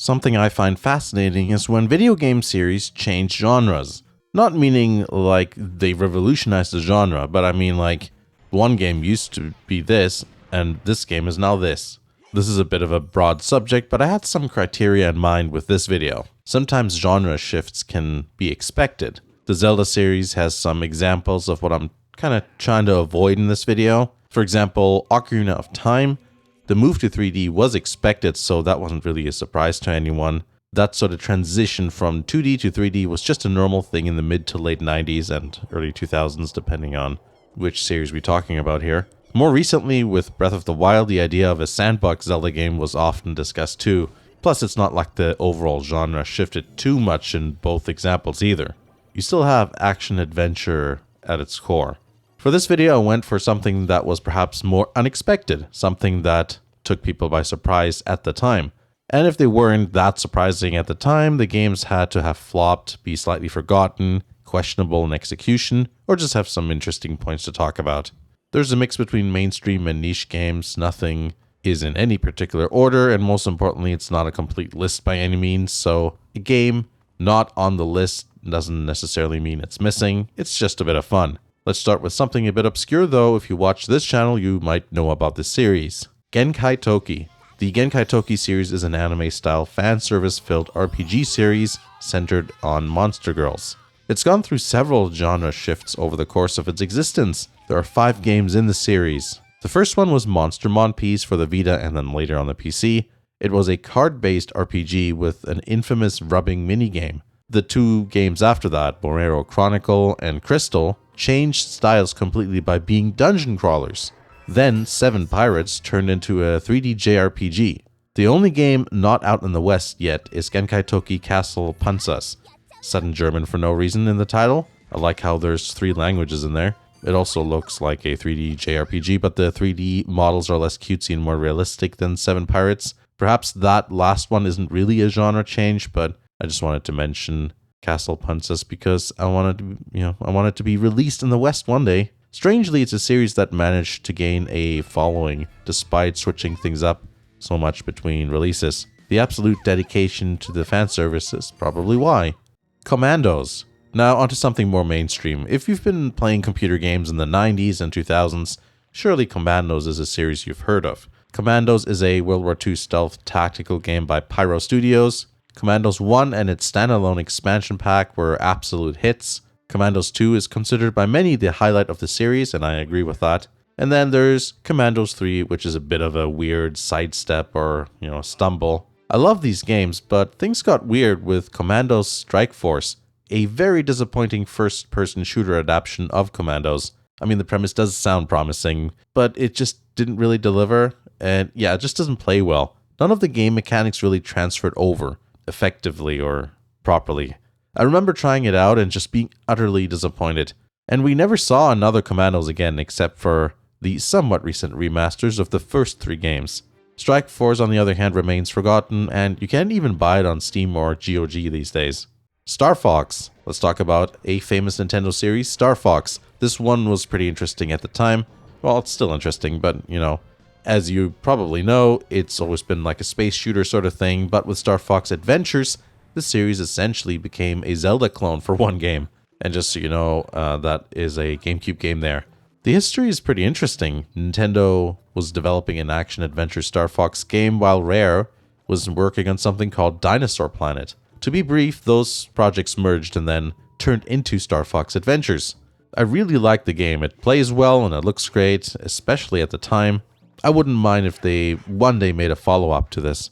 Something I find fascinating is when video game series change genres. Not meaning like they revolutionized the genre, but I mean like one game used to be this, and this game is now this. This is a bit of a broad subject, but I had some criteria in mind with this video. Sometimes genre shifts can be expected. The Zelda series has some examples of what I'm kind of trying to avoid in this video. For example, Ocarina of Time. The move to 3D was expected, so that wasn't really a surprise to anyone. That sort of transition from 2D to 3D was just a normal thing in the mid to late 90s and early 2000s, depending on which series we're talking about here. More recently, with Breath of the Wild, the idea of a sandbox Zelda game was often discussed too. Plus, it's not like the overall genre shifted too much in both examples either. You still have action-adventure at its core. For this video, I went for something that was perhaps more unexpected, something that took people by surprise at the time. And if they weren't that surprising at the time, the games had to have flopped, be slightly forgotten, questionable in execution, or just have some interesting points to talk about. There's a mix between mainstream and niche games. Nothing is in any particular order, and most importantly, it's not a complete list by any means, so a game not on the list doesn't necessarily mean it's missing. It's just a bit of fun. Let's start with something a bit obscure though. If you watch this channel, you might know about this series. Genkai Toki. The Genkai Toki series is an anime-style fan service-filled RPG series centered on monster girls. It's gone through several genre shifts over the course of its existence. There are 5 games in the series. The first one was Monster Monpiece for the Vita and then later on the PC. It was a card-based RPG with an infamous rubbing minigame. The 2 games after that, Borero Chronicle and Crystal, changed styles completely by being dungeon crawlers. Then, 7 Pirates turned into a 3D JRPG. The only game not out in the West yet is Genkai Toki Castle Panzas. Set in German for no reason in the title. I like how there's 3 languages in there. It also looks like a 3D JRPG, but the 3D models are less cutesy and more realistic than 7 Pirates. Perhaps that last one isn't really a genre change, but I just wanted to mention Castle Panzas because I wanted it to be released in the West one day. Strangely, it's a series that managed to gain a following despite switching things up so much between releases. The absolute dedication to the fan service is probably why. Commandos. Now onto something more mainstream. If you've been playing computer games in the 90s and 2000s, surely Commandos is a series you've heard of. Commandos is a World War II stealth tactical game by Pyro Studios. Commandos 1 and its standalone expansion pack were absolute hits. Commandos 2 is considered by many the highlight of the series, and I agree with that. And then there's Commandos 3, which is a bit of a weird sidestep or, stumble. I love these games, but things got weird with Commandos Strike Force, a very disappointing first-person shooter adaptation of Commandos. I mean, the premise does sound promising, but it just didn't really deliver, and yeah, it just doesn't play well. None of the game mechanics really transferred over effectively or properly. I remember trying it out and just being utterly disappointed. And we never saw another Commandos again except for the somewhat recent remasters of the first 3 games. Strike Force, on the other hand, remains forgotten, and you can't even buy it on Steam or GOG these days. Star Fox. Let's talk about a famous Nintendo series, Star Fox. This one was pretty interesting at the time. Well, it's still interesting, but, as you probably know, it's always been like a space shooter sort of thing, but with Star Fox Adventures, the series essentially became a Zelda clone for one game. And just so you know, that is a GameCube game there. The history is pretty interesting. Nintendo was developing an action-adventure Star Fox game while Rare was working on something called Dinosaur Planet. To be brief, those projects merged and then turned into Star Fox Adventures. I really like the game. It plays well and it looks great, especially at the time. I wouldn't mind if they one day made a follow-up to this.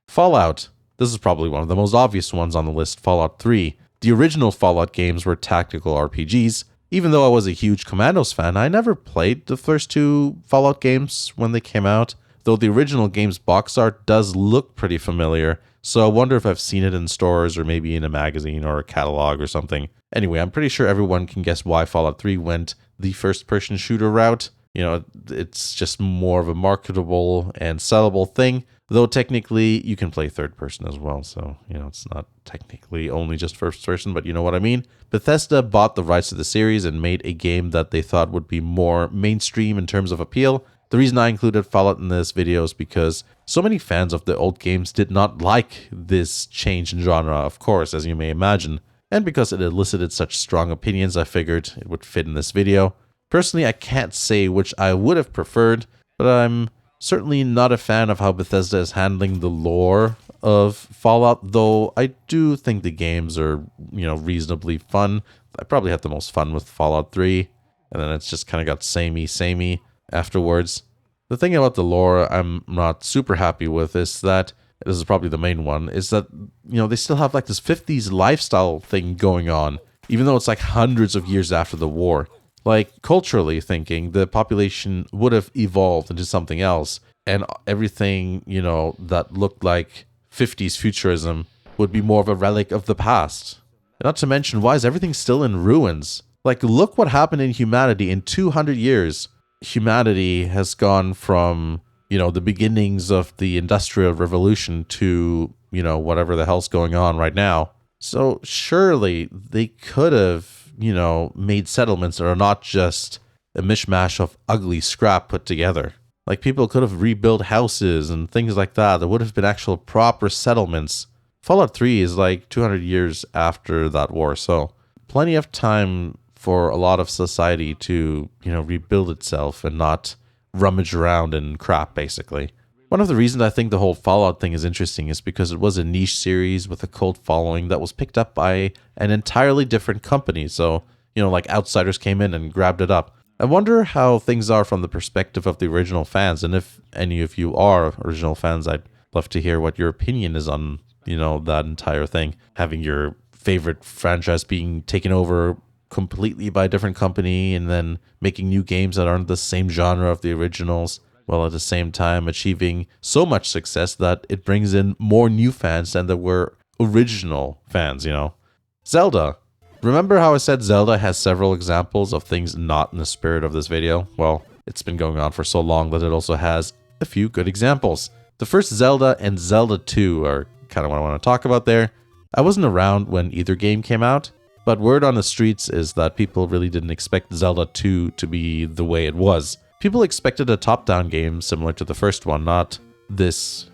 Fallout. This is probably one of the most obvious ones on the list, Fallout 3. The original Fallout games were tactical RPGs. Even though I was a huge Commandos fan, I never played the first 2 Fallout games when they came out, though the original game's box art does look pretty familiar, so I wonder if I've seen it in stores or maybe in a magazine or a catalog or something. Anyway, I'm pretty sure everyone can guess why Fallout 3 went the first-person shooter route. It's just more of a marketable and sellable thing, though technically you can play third person as well, so, it's not technically only just first person, but you know what I mean. Bethesda bought the rights to the series and made a game that they thought would be more mainstream in terms of appeal. The reason I included Fallout in this video is because so many fans of the old games did not like this change in genre, of course, as you may imagine. And because it elicited such strong opinions, I figured it would fit in this video. Personally, I can't say which I would have preferred, but I'm certainly not a fan of how Bethesda is handling the lore of Fallout, though I do think the games are, reasonably fun. I probably had the most fun with Fallout 3, and then it's just kind of got samey afterwards. The thing about the lore I'm not super happy with is that, this is probably the main one, is that, they still have like this 50s lifestyle thing going on, even though it's like hundreds of years after the war. Like, culturally thinking, the population would have evolved into something else, and everything, that looked like 50s futurism would be more of a relic of the past. Not to mention, why is everything still in ruins? Like, look what happened in humanity in 200 years. Humanity has gone from, the beginnings of the Industrial Revolution to, whatever the hell's going on right now. So surely they could have, made settlements that are not just a mishmash of ugly scrap put together. Like, people could have rebuilt houses and things like that. There would have been actual proper settlements. Fallout 3 is like 200 years after that war, so plenty of time for a lot of society to, rebuild itself and not rummage around in crap, basically. One of the reasons I think the whole Fallout thing is interesting is because it was a niche series with a cult following that was picked up by an entirely different company. So, like outsiders came in and grabbed it up. I wonder how things are from the perspective of the original fans. And if any of you are original fans, I'd love to hear what your opinion is on, that entire thing. Having your favorite franchise being taken over completely by a different company and then making new games that aren't the same genre of the originals, while at the same time achieving so much success that it brings in more new fans than there were original fans, Zelda. Remember how I said Zelda has several examples of things not in the spirit of this video? Well, it's been going on for so long that it also has a few good examples. The first Zelda and Zelda 2 are kind of what I want to talk about there. I wasn't around when either game came out, but word on the streets is that people really didn't expect Zelda 2 to be the way it was. People expected a top-down game similar to the first one, not this,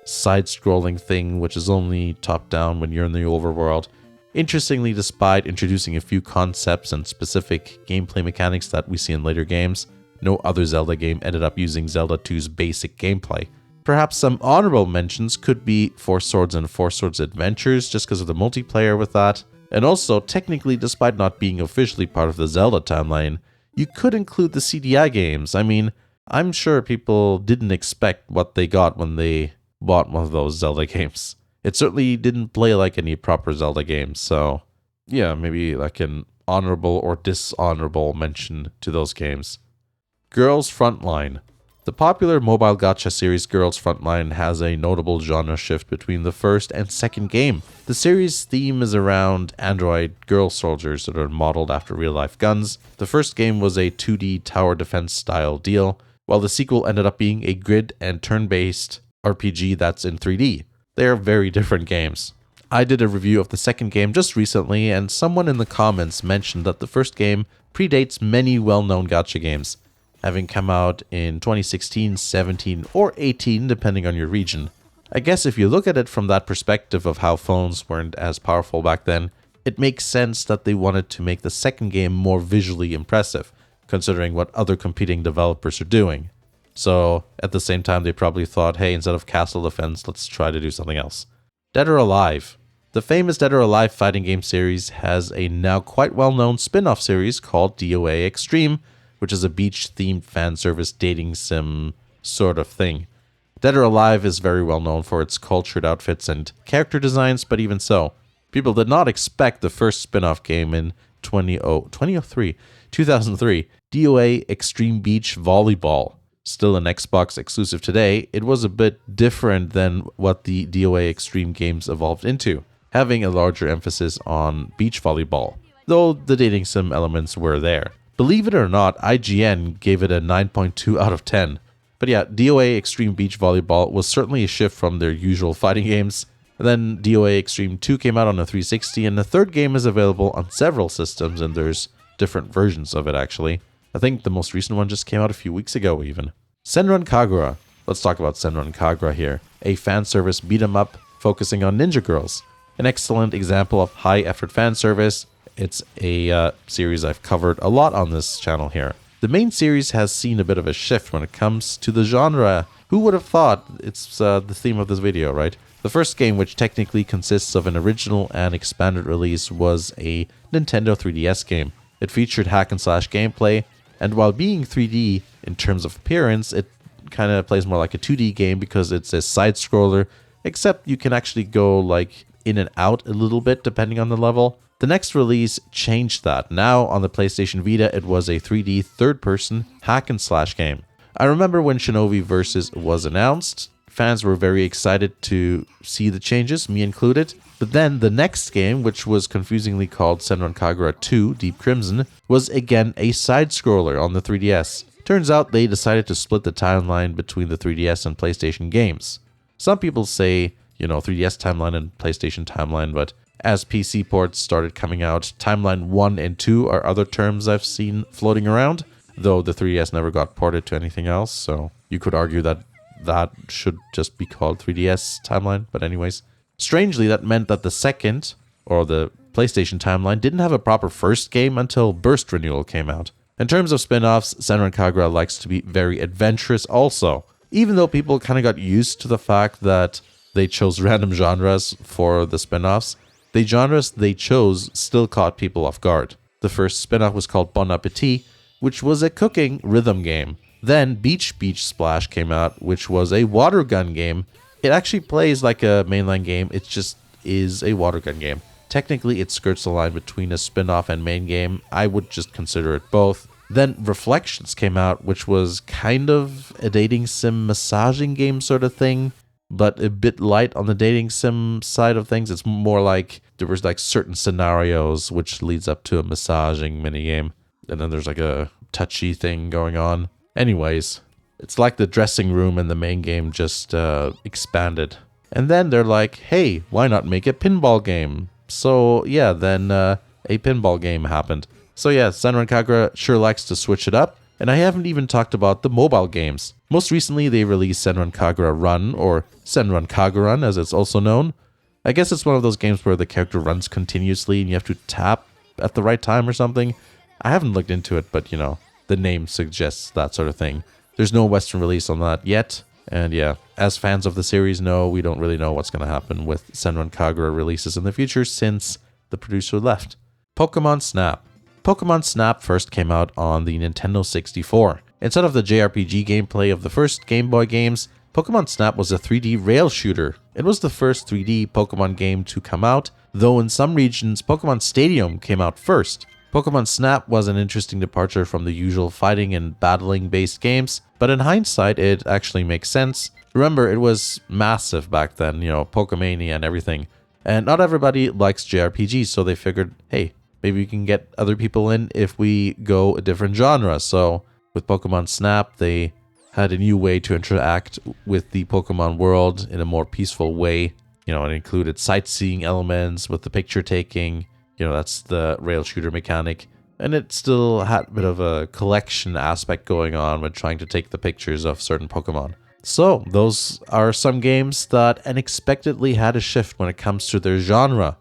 side-scrolling thing which is only top-down when you're in the overworld. Interestingly, despite introducing a few concepts and specific gameplay mechanics that we see in later games, no other Zelda game ended up using Zelda 2's basic gameplay. Perhaps some honorable mentions could be Four Swords and Four Swords Adventures, just because of the multiplayer with that. And also, technically, despite not being officially part of the Zelda timeline, you could include the CDI games. I mean, I'm sure people didn't expect what they got when they bought one of those Zelda games. It certainly didn't play like any proper Zelda games, so yeah, maybe like an honorable or dishonorable mention to those games. Girls Frontline. The popular mobile gacha series Girls Frontline has a notable genre shift between the first and second game. The series' theme is around android girl soldiers that are modeled after real-life guns. The first game was a 2D tower defense style deal, while the sequel ended up being a grid and turn-based RPG that's in 3D. They are very different games. I did a review of the second game just recently, and someone in the comments mentioned that the first game predates many well-known gacha games, having come out in 2016, 17, or 18, depending on your region. I guess if you look at it from that perspective of how phones weren't as powerful back then, it makes sense that they wanted to make the second game more visually impressive, considering what other competing developers are doing. So, at the same time, they probably thought, hey, instead of Castle Defense, let's try to do something else. Dead or Alive. The famous Dead or Alive fighting game series has a now quite well-known spin-off series called DOA Xtreme, which is a beach-themed fan service dating sim sort of thing. Dead or Alive is very well known for its cultured outfits and character designs, but even so, people did not expect the first spin-off game in 2003, DOA Extreme Beach Volleyball. Still an Xbox exclusive today, it was a bit different than what the DOA Extreme games evolved into, having a larger emphasis on beach volleyball, though the dating sim elements were there. Believe it or not, IGN gave it a 9.2 out of 10. But yeah, DOA Extreme Beach Volleyball was certainly a shift from their usual fighting games. And then DOA Extreme 2 came out on a 360, and the third game is available on several systems, and there's different versions of it actually. I think the most recent one just came out a few weeks ago even. Senran Kagura. Let's talk about Senran Kagura here. A fan service beat 'em up focusing on ninja girls. An excellent example of high effort fan service. It's a series I've covered a lot on this channel here. The main series has seen a bit of a shift when it comes to the genre. Who would have thought? It's the theme of this video, right? The first game, which technically consists of an original and expanded release, was a Nintendo 3DS game. It featured hack and slash gameplay, and while being 3D in terms of appearance, it kind of plays more like a 2D game because it's a side-scroller, except you can actually go like in and out a little bit depending on the level. The next release changed that. Now on the PlayStation Vita, it was a 3D third-person hack and slash game. I remember when Shinobi Versus was announced, fans were very excited to see the changes, me included. But then the next game, which was confusingly called Senran Kagura 2 Deep Crimson, was again a side-scroller on the 3DS. Turns out they decided to split the timeline between the 3DS and PlayStation games. Some people say, 3DS timeline and PlayStation timeline, but as PC ports started coming out, Timeline 1 and 2 are other terms I've seen floating around, though the 3DS never got ported to anything else, so you could argue that that should just be called 3DS timeline, but anyways. Strangely, that meant that the second, or the PlayStation timeline, didn't have a proper first game until Burst Renewal came out. In terms of spin-offs, Senran Kagura likes to be very adventurous also, even though people kind of got used to the fact that they chose random genres for the spin-offs. The genres they chose still caught people off guard. The first spin-off was called Bon Appetit, which was a cooking rhythm game. Then Beach Beach Splash came out, which was a water gun game. It actually plays like a mainline game, it just is a water gun game. Technically, it skirts the line between a spin-off and main game. I would just consider it both. Then Reflections came out, which was kind of a dating sim massaging game sort of thing, but a bit light on the dating sim side of things. It's more like there was like certain scenarios which leads up to a massaging minigame, and then there's like a touchy thing going on. Anyways, it's like the dressing room in the main game just expanded. And then they're like, hey, why not make a pinball game? So yeah, then a pinball game happened. So yeah, Senran Kagura sure likes to switch it up. And I haven't even talked about the mobile games. Most recently, they released Senran Kagura Run, or Senran Kagurun as it's also known. I guess it's one of those games where the character runs continuously and you have to tap at the right time or something. I haven't looked into it, but the name suggests that sort of thing. There's no Western release on that yet. And yeah, as fans of the series know, we don't really know what's going to happen with Senran Kagura releases in the future since the producer left. Pokemon Snap. Pokemon Snap first came out on the Nintendo 64. Instead of the JRPG gameplay of the first Game Boy games, Pokemon Snap was a 3D rail shooter. It was the first 3D Pokemon game to come out, though in some regions Pokemon Stadium came out first. Pokemon Snap was an interesting departure from the usual fighting and battling based games, but in hindsight it actually makes sense. Remember, it was massive back then, Pokemania and everything. And not everybody likes JRPGs, so they figured, hey, maybe we can get other people in if we go a different genre. So with Pokemon Snap, they had a new way to interact with the Pokemon world in a more peaceful way. It included sightseeing elements with the picture taking. That's the rail shooter mechanic. And it still had a bit of a collection aspect going on when trying to take the pictures of certain Pokemon. So those are some games that unexpectedly had a shift when it comes to their genre.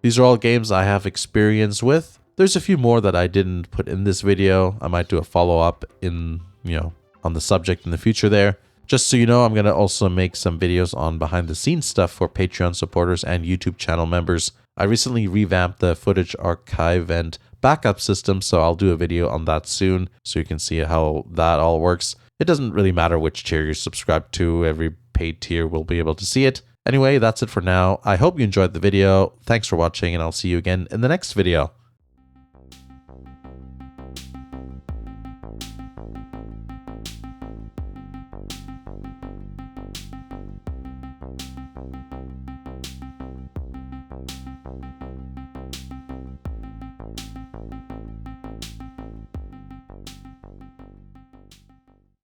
These are all games I have experience with. There's a few more that I didn't put in this video. I might do a follow-up on the subject in the future there. Just so you know, I'm going to also make some videos on behind-the-scenes stuff for Patreon supporters and YouTube channel members. I recently revamped the footage archive and backup system, so I'll do a video on that soon so you can see how that all works. It doesn't really matter which tier you're subscribed to. Every paid tier will be able to see it. Anyway, that's it for now. I hope you enjoyed the video. Thanks for watching, and I'll see you again in the next video.